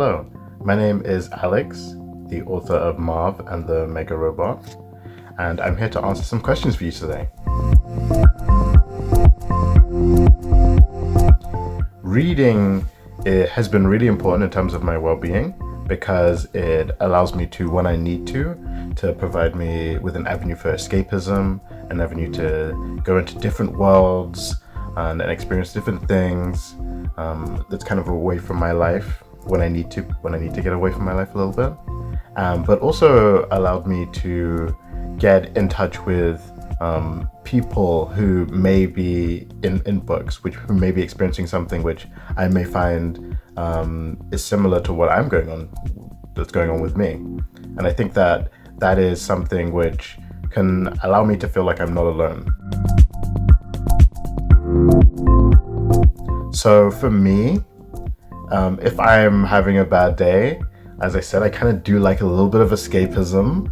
Hello, my name is Alex, the author of Marv and the Mega Robot, and I'm here to answer some questions for you today. Reading has been really important in terms of my well-being because it allows me to, when I need to provide me with an avenue for escapism, an avenue to go into different worlds and experience different things that's kind of away from my life when I need to get away from my life a little bit, but also allowed me to get in touch with people who may be in books, who may be experiencing something which I may find is similar to what that's going on with me. And I think that is something which can allow me to feel like I'm not alone. So for me, if I'm having a bad day, as I said, I kind of do like a little bit of escapism.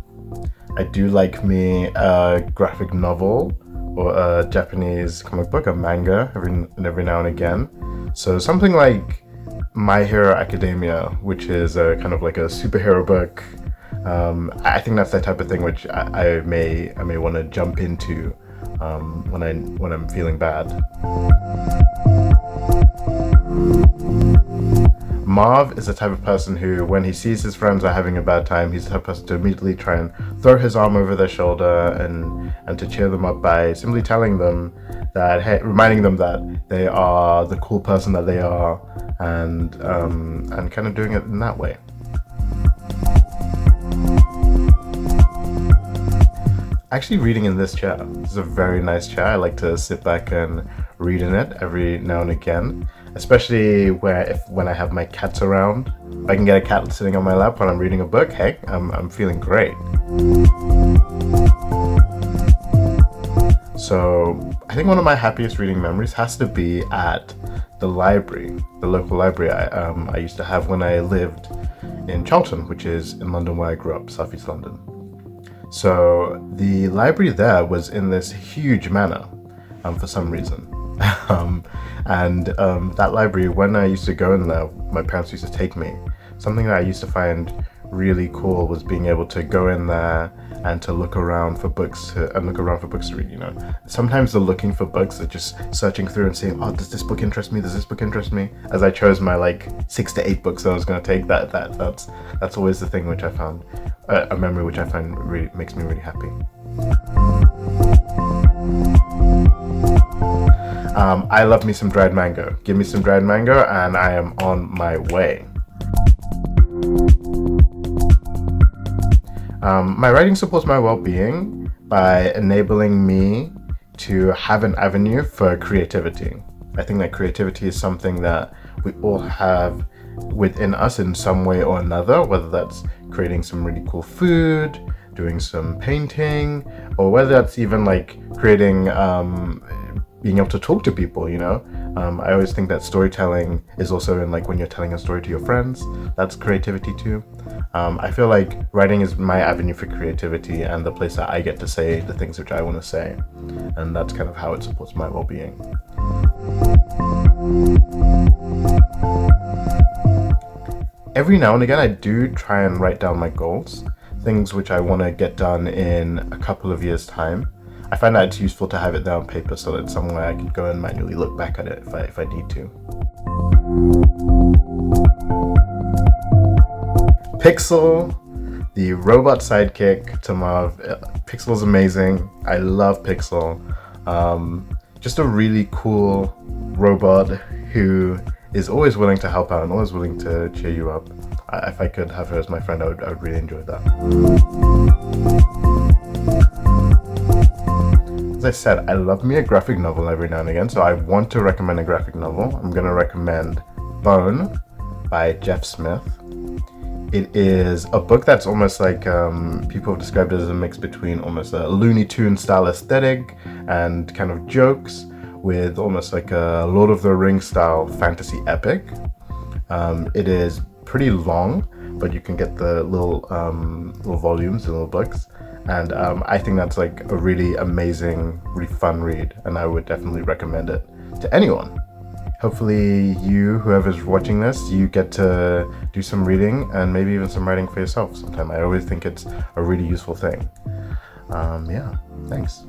I do like me a graphic novel or a Japanese comic book, a manga, every now and again. So something like My Hero Academia, which is a kind of like a superhero book. I think that's the type of thing which I may want to jump into when I'm feeling bad. Marv is the type of person who, when he sees his friends are having a bad time, he's the type of person to immediately try and throw his arm over their shoulder and to cheer them up by simply telling them that, hey, reminding them that they are the cool person that they are, and kind of doing it in that way. Actually, reading in this chair. This is a very nice chair. I like to sit back and read in it every now and again, especially when I have my cats around. If I can get a cat sitting on my lap when I'm reading a book, hey, I'm feeling great. So I think one of my happiest reading memories has to be at the library, the local library I used to have when I lived in Charlton, which is in London where I grew up, South East London. So the library there was in this huge manor for some reason. That library, when I used to go in there, my parents used to take me. Something that I used to find really cool was being able to go in there and to look around for books to read, you know. Sometimes they're looking for books, they're just searching through and saying, oh, does this book interest me? Does this book interest me? As I chose my 6 to 8 books that I was going to take, that's always the thing which I found, a memory which I find really makes me really happy. I love me some dried mango. Give me some dried mango and I am on my way. My writing supports my well-being by enabling me to have an avenue for creativity. I think that creativity is something that we all have within us in some way or another, whether that's creating some really cool food, doing some painting, or whether that's even creating being able to talk to people, you know. I always think that storytelling is also in when you're telling a story to your friends, that's creativity too. I feel like writing is my avenue for creativity and the place that I get to say the things which I want to say, and that's kind of how it supports my well-being. Every now and again I do try and write down my goals, things which I want to get done in a couple of years' time. I find that it's useful to have it there on paper so that it's somewhere I can go and manually look back at it if I need to. Pixel, the robot sidekick to Marv. Pixel is amazing. I love Pixel. Just a really cool robot who is always willing to help out and always willing to cheer you up. If I could have her as my friend, I would really enjoy that. As I said, I love me a graphic novel every now and again, so I want to recommend a graphic novel. I'm going to recommend Bone by Jeff Smith. It is a book that's almost people have described it as a mix between almost a Looney Tunes style aesthetic and kind of jokes with almost like a Lord of the Rings style fantasy epic. It is pretty long, but you can get the little volumes, the little books. And I think that's a really amazing, really fun read, and I would definitely recommend it to anyone. hopefully you, whoever's watching this, you get to do some reading and maybe even some writing for yourself sometime. I always think it's a really useful thing. Yeah, thanks.